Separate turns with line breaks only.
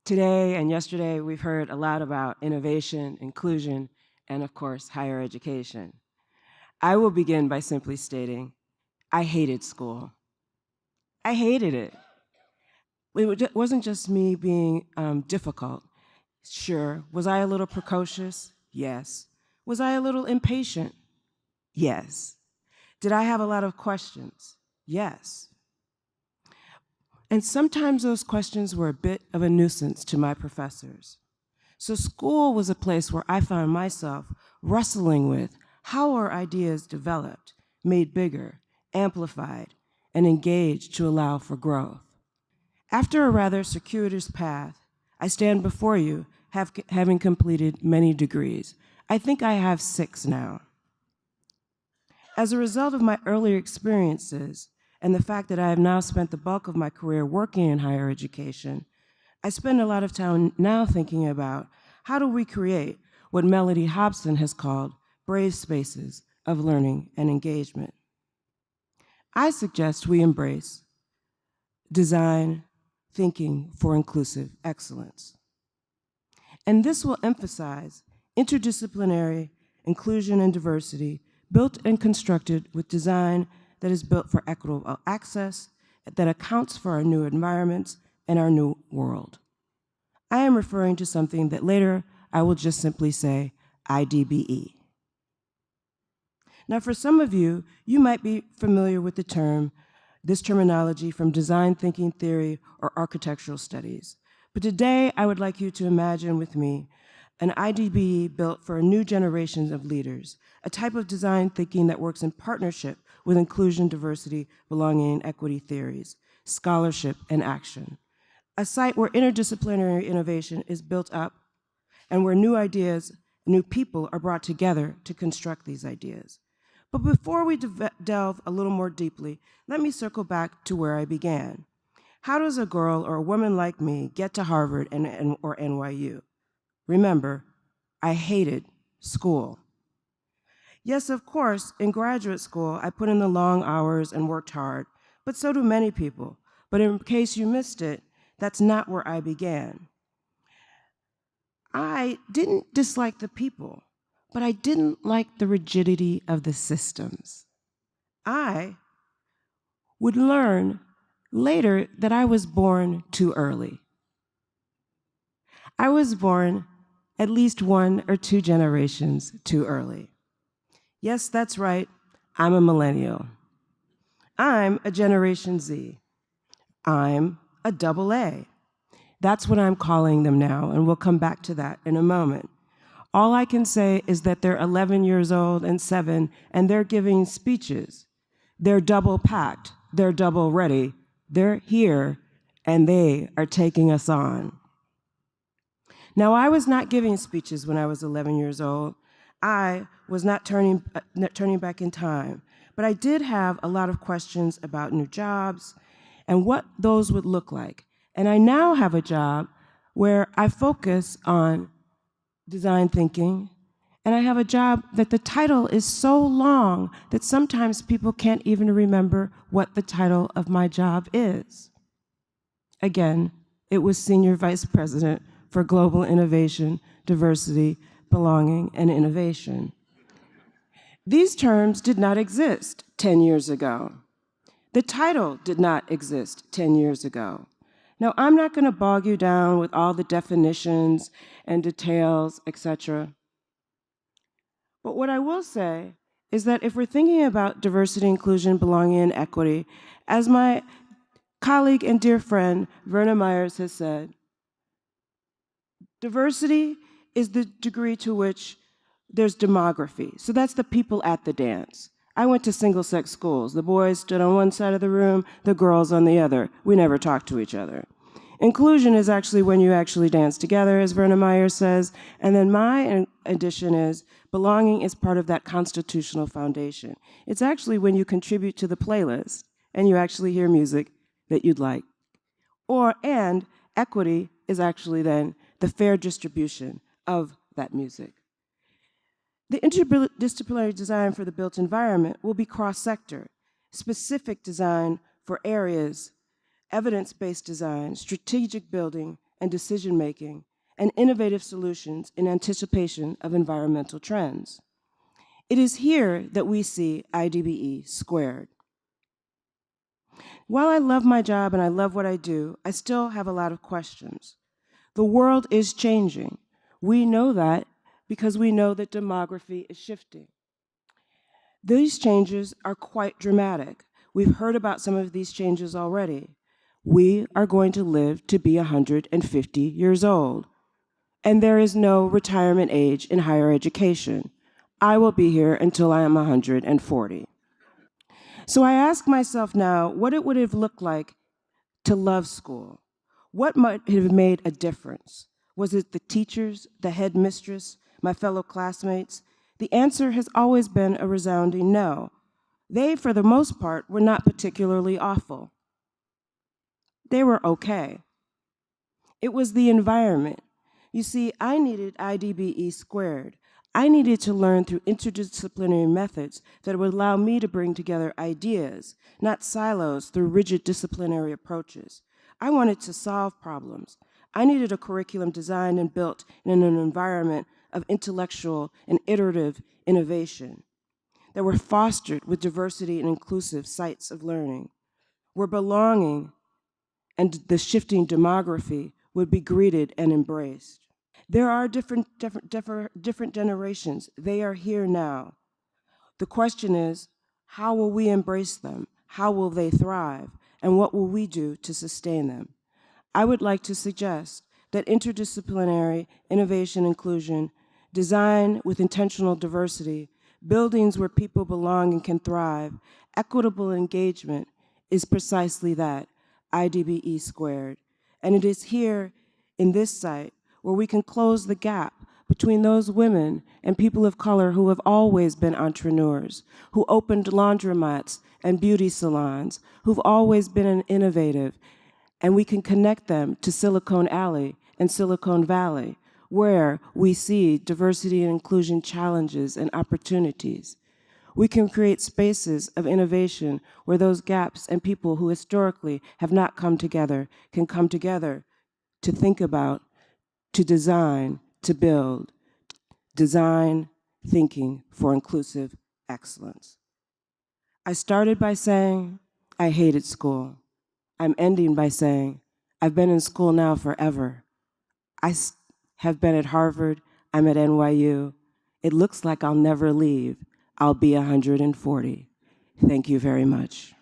Today and yesterday, we've heard a lot about innovation, inclusion, and of course, higher education. I will begin by simply stating, I hated school. I hated it. It wasn't just me being difficult. Sure. Was I a little precocious? Yes. Was I a little impatient? Yes. Did I have a lot of questions? Yes. And sometimes those questions were a bit of a nuisance to my professors. So school was a place where I found myself wrestling with how are ideas developed, made bigger, amplified, and engaged to allow for growth. After a rather circuitous path, I stand before you having completed many degrees. I think I have 6 now. As a result of my earlier experiences and the fact that I have now spent the bulk of my career working in higher education, I spend a lot of time now thinking about how do we create what Melody Hobson has called brave spaces of learning and engagement. I suggest we embrace design thinking for inclusive excellence. And this will emphasize interdisciplinary inclusion and diversity built and constructed with design that is built for equitable access, that accounts for our new environments and our new world. I am referring to something that later I will just simply say IDBE. Now for some of you, you might be familiar with this terminology from design thinking theory or architectural studies. But today I would like you to imagine with me an IDBE built for a new generation of leaders, a type of design thinking that works in partnership with inclusion, diversity, belonging, and equity theories, scholarship, and action. A site where interdisciplinary innovation is built up and where new ideas, new people are brought together to construct these ideas. But before we delve a little more deeply, let me circle back to where I began. How does a girl or a woman like me get to Harvard or NYU? Remember, I hated school. Yes, of course, in graduate school, I put in the long hours and worked hard, but so do many people. But in case you missed it, that's not where I began. I didn't dislike the people, but I didn't like the rigidity of the systems. I would learn later that I was born too early. I was born at least 1 or 2 generations too early. Yes, that's right, I'm a millennial. I'm a Generation Z. I'm a AA. That's what I'm calling them now, and we'll come back to that in a moment. All I can say is that they're 11 years old and 7, and they're giving speeches. They're double packed, they're double ready, they're here, and they are taking us on. Now, I was not giving speeches when I was 11 years old. I was not turning back in time, but I did have a lot of questions about new jobs and what those would look like. And I now have a job where I focus on design thinking, and I have a job that the title is so long that sometimes people can't even remember what the title of my job is. Again, it was Senior Vice President for Global Innovation, Diversity, Belonging, and Innovation. These terms did not exist 10 years ago. The title did not exist 10 years ago. Now, I'm not going to bog you down with all the definitions and details, etc. But what I will say is that if we're thinking about diversity, inclusion, belonging, and equity, as my colleague and dear friend Verna Myers has said, diversity is the degree to which there's demography. So that's the people at the dance. I went to single-sex schools. The boys stood on one side of the room, the girls on the other. We never talked to each other. Inclusion is actually when you actually dance together, as Verna Myers says. And then my addition is belonging is part of that constitutional foundation. It's actually when you contribute to the playlist and you actually hear music that you'd like. And equity is actually then the fair distribution of that music. The interdisciplinary design for the built environment will be cross-sector, specific design for areas, evidence-based design, strategic building, and decision-making, and innovative solutions in anticipation of environmental trends. It is here that we see IDBE squared. While I love my job and I love what I do, I still have a lot of questions. The world is changing. We know that because we know that demography is shifting. These changes are quite dramatic. We've heard about some of these changes already. We are going to live to be 150 years old, and there is no retirement age in higher education. I will be here until I am 140. So I ask myself now what it would have looked like to love school. What might have made a difference? Was it the teachers, the headmistress, my fellow classmates? The answer has always been a resounding no. They, for the most part, were not particularly awful. They were okay. It was the environment. You see, I needed IDBE squared. I needed to learn through interdisciplinary methods that would allow me to bring together ideas, not silos through rigid disciplinary approaches. I wanted to solve problems. I needed a curriculum designed and built in an environment of intellectual and iterative innovation that were fostered with diversity and inclusive sites of learning, where belonging and the shifting demography would be greeted and embraced. There are different generations. They are here now. The question is, how will we embrace them? How will they thrive? And what will we do to sustain them? I would like to suggest that interdisciplinary innovation inclusion, design with intentional diversity, buildings where people belong and can thrive, equitable engagement is precisely that, IDBE squared. And it is here in this site where we can close the gap between those women and people of color who have always been entrepreneurs, who opened laundromats and beauty salons, who've always been innovative, and we can connect them to Silicon Alley and Silicon Valley, where we see diversity and inclusion challenges and opportunities. We can create spaces of innovation where those gaps and people who historically have not come together can come together to think about, to design, to build. Design thinking for inclusive excellence. I started by saying I hated school. I'm ending by saying I've been in school now forever. I have been at Harvard, I'm at NYU. It looks like I'll never leave. I'll be 140. Thank you very much.